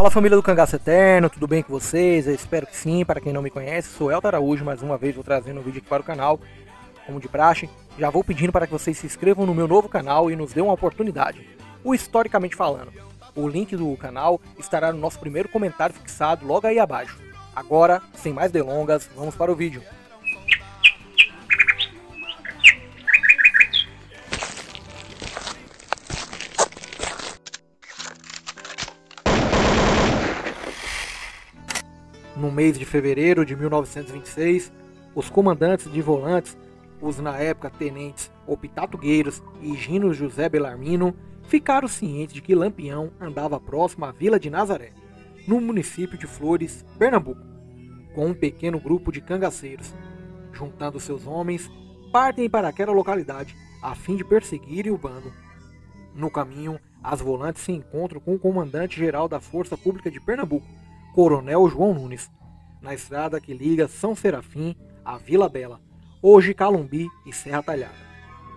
Fala, família do Cangaço Eterno, tudo bem com vocês? Eu espero que sim. Para quem não me conhece, sou Elton Araújo, mais uma vez vou trazendo um vídeo aqui para o canal, como de praxe. Já vou pedindo para que vocês se inscrevam no meu novo canal e nos dêem uma oportunidade. O Historicamente Falando. O link do canal estará no nosso primeiro comentário fixado logo aí abaixo. Agora, sem mais delongas, vamos para o vídeo. No mês de fevereiro de 1926, os comandantes de volantes, os na época tenentes Optato Gueiros e Gino José Bellarmino, ficaram cientes de que Lampião andava próximo à vila de Nazaré, no município de Flores, Pernambuco, com um pequeno grupo de cangaceiros. Juntando seus homens, partem para aquela localidade a fim de perseguirem o bando. No caminho, as volantes se encontram com o comandante-geral da Força Pública de Pernambuco, Coronel João Nunes, na estrada que liga São Serafim a Vila Bela, hoje Calumbi e Serra Talhada,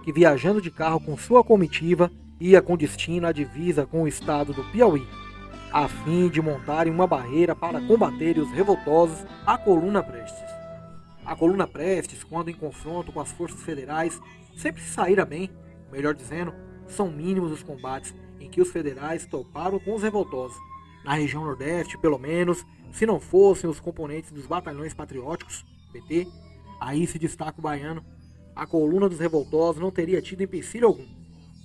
que viajando de carro com sua comitiva ia com destino à divisa com o estado do Piauí, a fim de montarem uma barreira para combaterem os revoltosos à Coluna Prestes. A Coluna Prestes, quando em confronto com as forças federais, sempre se saíra bem, melhor dizendo, são mínimos os combates em que os federais toparam com os revoltosos. Na região Nordeste, pelo menos, se não fossem os componentes dos batalhões patrióticos, PT, aí se destaca o baiano, a coluna dos revoltosos não teria tido empecilho algum.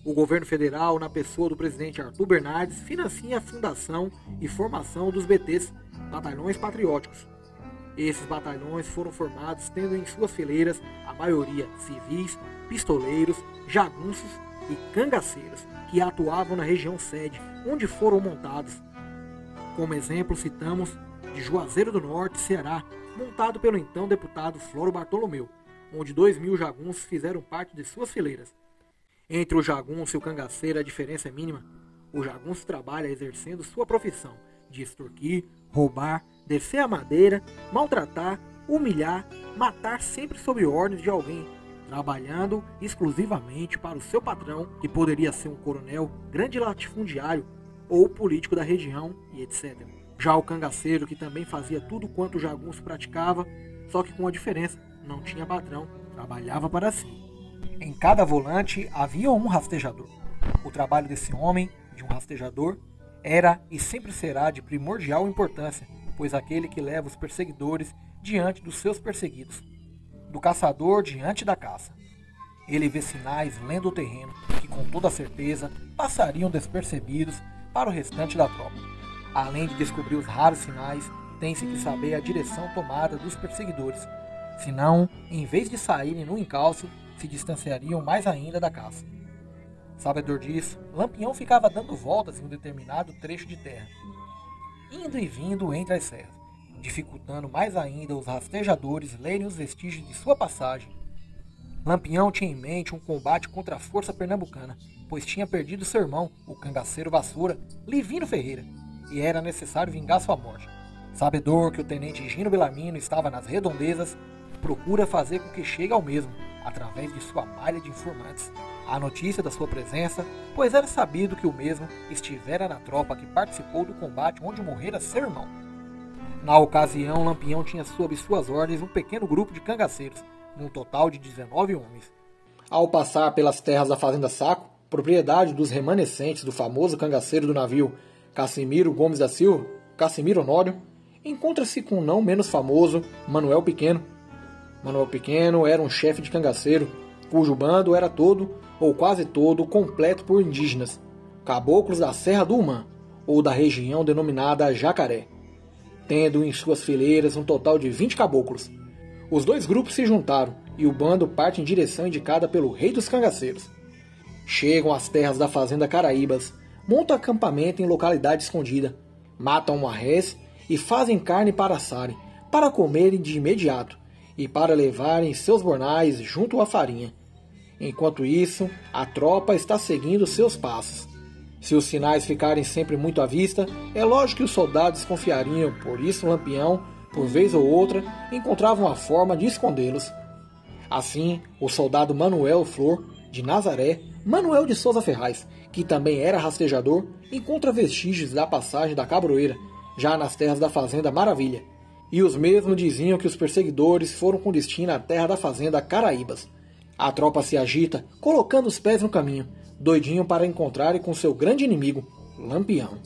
O governo federal, na pessoa do presidente Arthur Bernardes, financia a fundação e formação dos BTs, batalhões patrióticos. Esses batalhões foram formados tendo em suas fileiras a maioria civis, pistoleiros, jagunços e cangaceiros, que atuavam na região sede, onde foram montados. Como exemplo, citamos de Juazeiro do Norte, Ceará, montado pelo então deputado Floro Bartolomeu, onde 2.000 jagunços fizeram parte de suas fileiras. Entre o jagunço e o cangaceiro a diferença é mínima. O jagunço trabalha exercendo sua profissão de extorquir, roubar, descer a madeira, maltratar, humilhar, matar sempre sob ordens de alguém, trabalhando exclusivamente para o seu patrão, que poderia ser um coronel, grande latifundiário, ou político da região e etc. Já o cangaceiro, que também fazia tudo quanto o jagunço praticava, só que com uma diferença, não tinha patrão, trabalhava para si. Em cada volante havia um rastejador. O trabalho desse homem, de um rastejador, era e sempre será de primordial importância, pois aquele que leva os perseguidores diante dos seus perseguidos, do caçador diante da caça. Ele vê sinais lendo o terreno, que com toda certeza passariam despercebidos para o restante da tropa. Além de descobrir os raros sinais, tem-se que saber a direção tomada dos perseguidores, senão, em vez de saírem no encalço, se distanciariam mais ainda da caça. Sabedor disso, Lampião ficava dando voltas em um determinado trecho de terra, indo e vindo entre as serras, dificultando mais ainda os rastejadores lerem os vestígios de sua passagem. Lampião tinha em mente um combate contra a força pernambucana, pois tinha perdido seu irmão, o cangaceiro Vassoura, Livino Ferreira, e era necessário vingar sua morte. Sabedor que o tenente Gino Bellarmino estava nas redondezas, procura fazer com que chegue ao mesmo, através de sua malha de informantes, a notícia da sua presença, pois era sabido que o mesmo estivera na tropa que participou do combate onde morrera seu irmão. Na ocasião, Lampião tinha sob suas ordens um pequeno grupo de cangaceiros, num total de 19 homens. Ao passar pelas terras da Fazenda Saco, propriedade dos remanescentes do famoso cangaceiro do navio Cassimiro Gomes da Silva, Cassimiro Honório, encontra-se com o não menos famoso Manuel Pequeno. Manuel Pequeno era um chefe de cangaceiro, cujo bando era todo, ou quase todo, completo por indígenas, caboclos da Serra do Umã, ou da região denominada Jacaré, tendo em suas fileiras um total de 20 caboclos. Os dois grupos se juntaram e o bando parte em direção indicada pelo rei dos cangaceiros. Chegam às terras da fazenda Caraíbas, montam acampamento em localidade escondida, matam uma res e fazem carne para assarem, para comerem de imediato e para levarem seus bornais junto à farinha. Enquanto isso, a tropa está seguindo seus passos. Se os sinais ficarem sempre muito à vista, é lógico que os soldados desconfiariam, por isso Lampião, por vez ou outra, encontrava uma forma de escondê-los. Assim, o soldado Manuel Flor, de Nazaré, Manuel de Souza Ferraz, que também era rastejador, encontra vestígios da passagem da Cabroeira, já nas terras da Fazenda Maravilha, e os mesmos diziam que os perseguidores foram com destino à terra da Fazenda Caraíbas. A tropa se agita, colocando os pés no caminho, doidinho para encontrarem com seu grande inimigo, Lampião.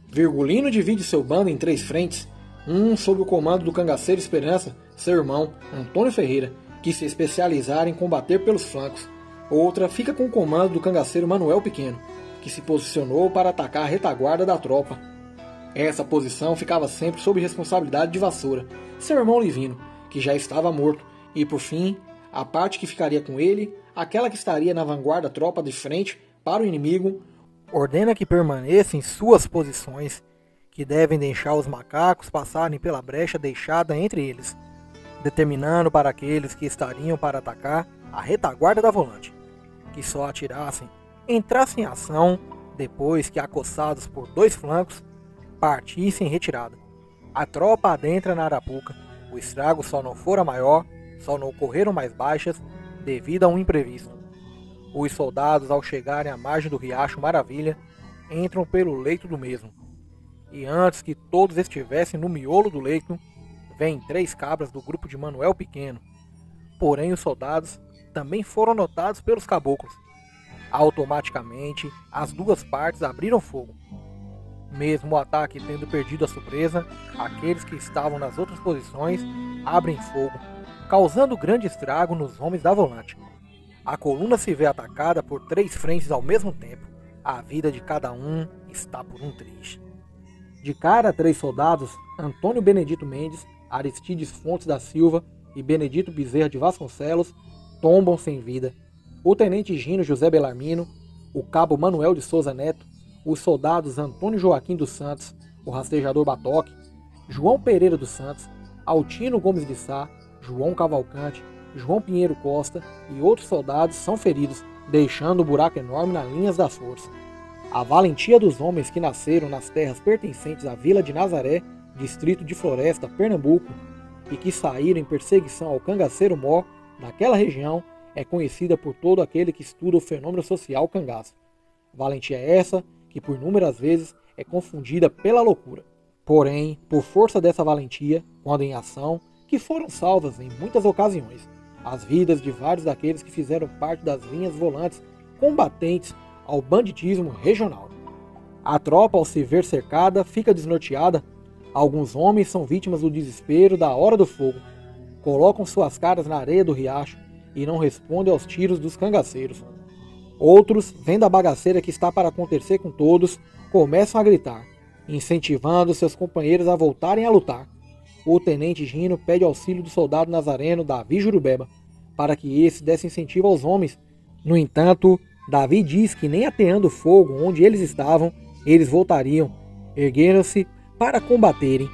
Virgulino divide seu bando em 3 frentes, um sob o comando do cangaceiro Esperança, seu irmão, Antônio Ferreira, que se especializara em combater pelos flancos. Outra fica com o comando do cangaceiro Manuel Pequeno, que se posicionou para atacar a retaguarda da tropa. Essa posição ficava sempre sob responsabilidade de Vassoura, seu irmão Livino, que já estava morto, e por fim, a parte que ficaria com ele, aquela que estaria na vanguarda da tropa de frente para o inimigo, ordena que permaneça em suas posições, que devem deixar os macacos passarem pela brecha deixada entre eles, determinando para aqueles que estariam para atacar a retaguarda da volante, que só atirassem, entrassem em ação depois que, acossados por 2 flancos, partissem em retirada. A tropa adentra na Arapuca, o estrago só não fora maior, só não ocorreram mais baixas devido a um imprevisto. Os soldados, ao chegarem à margem do riacho Maravilha, entram pelo leito do mesmo, e antes que todos estivessem no miolo do leito, vêm 3 cabras do grupo de Manuel Pequeno. Porém, os soldados também foram notados pelos caboclos. Automaticamente, as 2 partes abriram fogo. Mesmo o ataque tendo perdido a surpresa, aqueles que estavam nas outras posições abrem fogo, causando grande estrago nos homens da volante. A coluna se vê atacada por 3 frentes ao mesmo tempo. A vida de cada um está por um triz. De cara, 3 soldados, Antônio Benedito Mendes, Aristides Fontes da Silva e Benedito Bezerra de Vasconcelos, tombam sem vida. O tenente Gino José Belarmino, o cabo Manuel de Souza Neto, os soldados Antônio Joaquim dos Santos, o rastejador Batoque, João Pereira dos Santos, Altino Gomes de Sá, João Cavalcante, João Pinheiro Costa e outros soldados são feridos, deixando um buraco enorme nas linhas das forças. A valentia dos homens que nasceram nas terras pertencentes à Vila de Nazaré, distrito de Floresta, Pernambuco, e que saíram em perseguição ao cangaceiro mor naquela região, é conhecida por todo aquele que estuda o fenômeno social cangaço. Valentia essa que por inúmeras vezes é confundida pela loucura. Porém, por força dessa valentia, quando em ação, que foram salvas em muitas ocasiões as vidas de vários daqueles que fizeram parte das linhas volantes combatentes ao banditismo regional. A tropa, ao se ver cercada, fica desnorteada. Alguns homens são vítimas do desespero da hora do fogo, colocam suas caras na areia do riacho e não respondem aos tiros dos cangaceiros. Outros, vendo a bagaceira que está para acontecer com todos, começam a gritar, incentivando seus companheiros a voltarem a lutar. O tenente Gino pede auxílio do soldado nazareno Davi Jurubeba, para que esse desse incentivo aos homens. No entanto, Davi diz que nem ateando fogo onde eles estavam, eles voltariam, ergueram-se para combaterem.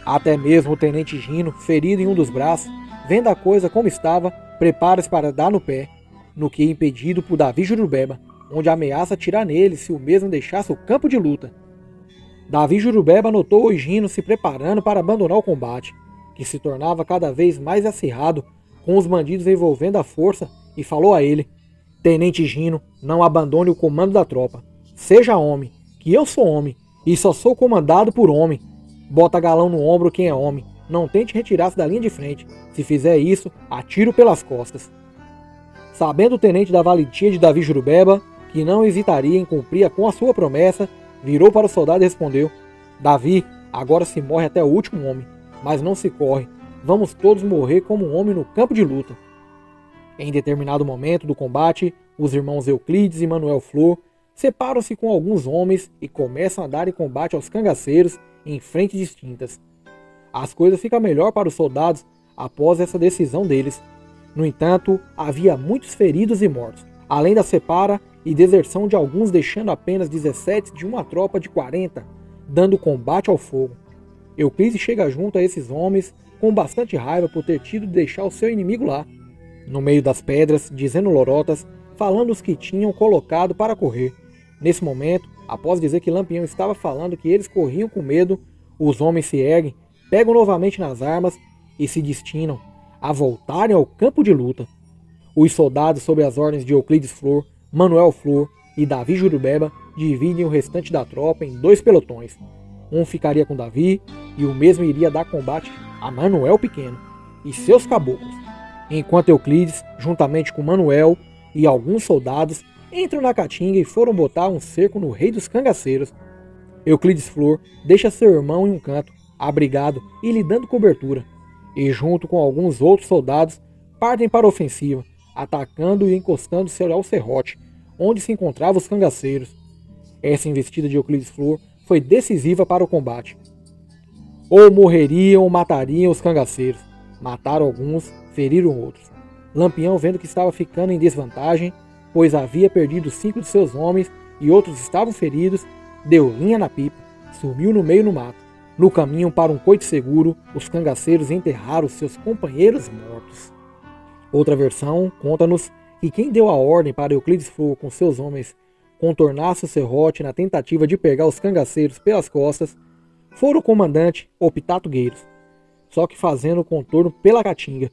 Até mesmo o tenente Gino, ferido em um dos braços, vendo a coisa como estava, prepara-se para dar no pé, no que é impedido por Davi Jurubeba, onde ameaça atirar nele se o mesmo deixasse o campo de luta. Davi Jurubeba notou o Gino se preparando para abandonar o combate, que se tornava cada vez mais acirrado, com os bandidos envolvendo a força, e falou a ele: Tenente Gino, não abandone o comando da tropa. Seja homem, que eu sou homem, e só sou comandado por homem. Bota galão no ombro quem é homem. Não tente retirar-se da linha de frente. Se fizer isso, atiro pelas costas. Sabendo o tenente da valentia de Davi Jurubeba, que não hesitaria em cumprir com a sua promessa, virou para o soldado e respondeu: Davi, agora se morre até o último homem, mas não se corre. Vamos todos morrer como um homem no campo de luta. Em determinado momento do combate, os irmãos Euclides e Manuel Flor separam-se com alguns homens e começam a dar em combate aos cangaceiros em frentes distintas. As coisas ficam melhor para os soldados após essa decisão deles. No entanto, havia muitos feridos e mortos, além da separa e deserção de alguns, deixando apenas 17 de uma tropa de 40, dando combate ao fogo. Euclides chega junto a esses homens com bastante raiva por ter tido de deixar o seu inimigo lá, no meio das pedras, dizendo lorotas, falando os que tinham colocado para correr. Nesse momento, após dizer que Lampião estava falando que eles corriam com medo, os homens se erguem, pegam novamente nas armas e se destinam a voltarem ao campo de luta. Os soldados, sob as ordens de Euclides Flor, Manuel Flor e Davi Jurubeba, dividem o restante da tropa em 2 pelotões. Um ficaria com Davi e o mesmo iria dar combate a Manuel Pequeno e seus caboclos, enquanto Euclides, juntamente com Manuel e alguns soldados, entram na caatinga e foram botar um cerco no rei dos cangaceiros. Euclides Flor deixa seu irmão em um canto, abrigado e lhe dando cobertura, e junto com alguns outros soldados partem para a ofensiva, atacando e encostando-se ao serrote, onde se encontravam os cangaceiros. Essa investida de Euclides Flor foi decisiva para o combate. Ou morreriam ou matariam os cangaceiros. Mataram alguns, feriram outros. Lampião, vendo que estava ficando em desvantagem, pois havia perdido 5 de seus homens e outros estavam feridos, deu linha na pipa, sumiu no meio no mato. No caminho para um coito seguro, os cangaceiros enterraram seus companheiros mortos. Outra versão conta-nos que quem deu a ordem para Euclides Flor com seus homens contornasse o serrote na tentativa de pegar os cangaceiros pelas costas fora o comandante Opitato Gueiros, só que fazendo o contorno pela caatinga.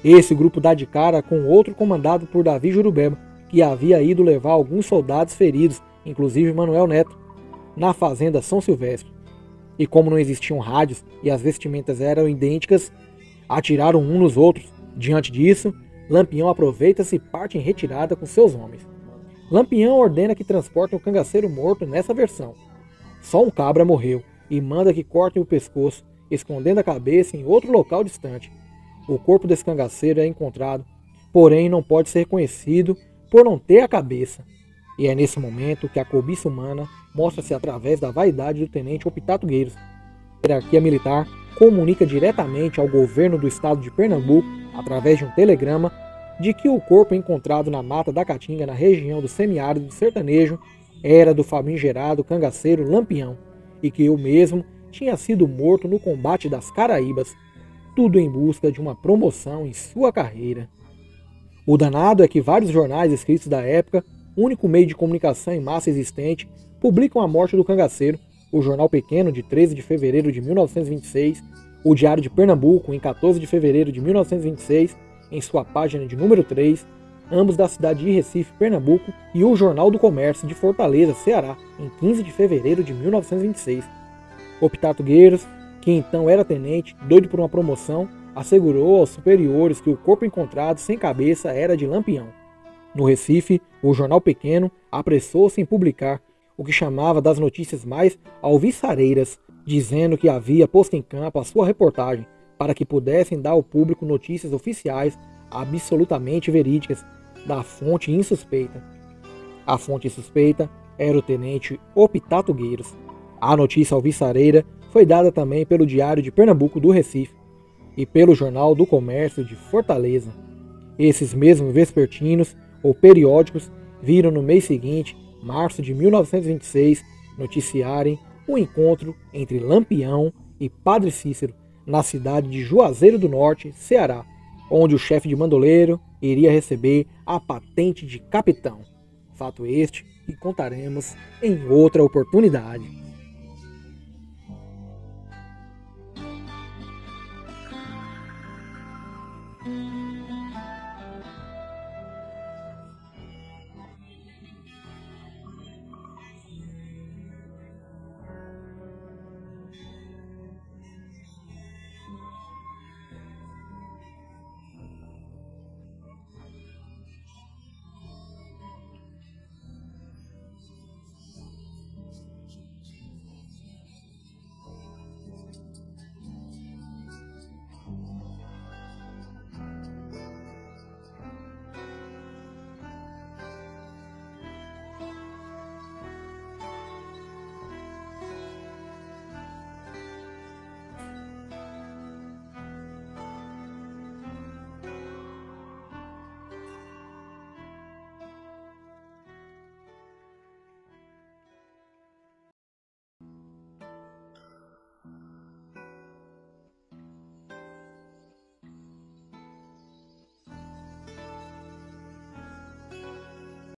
Esse grupo dá de cara com outro comandado por Davi Jurubeba, que havia ido levar alguns soldados feridos, inclusive Manuel Neto, na fazenda São Silvestre. E como não existiam rádios e as vestimentas eram idênticas, atiraram uns nos outros. Diante disso, Lampião aproveita-se e parte em retirada com seus homens. Lampião ordena que transportem o cangaceiro morto nessa versão. Só um cabra morreu e manda que cortem o pescoço, escondendo a cabeça em outro local distante. O corpo desse cangaceiro é encontrado, porém não pode ser reconhecido por não ter a cabeça. E é nesse momento que a cobiça humana mostra-se através da vaidade do tenente Opitato Gueiros. A hierarquia militar comunica diretamente ao governo do estado de Pernambuco, através de um telegrama, de que o corpo encontrado na mata da Caatinga, na região do semiárido do sertanejo, era do famigerado cangaceiro Lampião, e que o mesmo tinha sido morto no combate das Caraíbas, tudo em busca de uma promoção em sua carreira. O danado é que vários jornais escritos da época, único meio de comunicação em massa existente, publicam a morte do cangaceiro. O Jornal Pequeno, de 13 de fevereiro de 1926, o Diário de Pernambuco, em 14 de fevereiro de 1926, em sua página de número 3, ambos da cidade de Recife, Pernambuco, e o Jornal do Comércio, de Fortaleza, Ceará, em 15 de fevereiro de 1926. Opitato Gueiros, que então era tenente, doido por uma promoção, assegurou aos superiores que o corpo encontrado sem cabeça era de Lampião. No Recife, o Jornal Pequeno apressou-se em publicar o que chamava das notícias mais alviçareiras, dizendo que havia posto em campo a sua reportagem para que pudessem dar ao público notícias oficiais absolutamente verídicas da fonte insuspeita. A fonte suspeita era o tenente Opitato Gueiros. A notícia alviçareira foi dada também pelo Diário de Pernambuco do Recife e pelo Jornal do Comércio de Fortaleza. Esses mesmos vespertinos ou periódicos viram no mês seguinte, março de 1926, noticiarem o encontro entre Lampião e Padre Cícero na cidade de Juazeiro do Norte, Ceará, onde o chefe de bandoleiro iria receber a patente de capitão. Fato este que contaremos em outra oportunidade.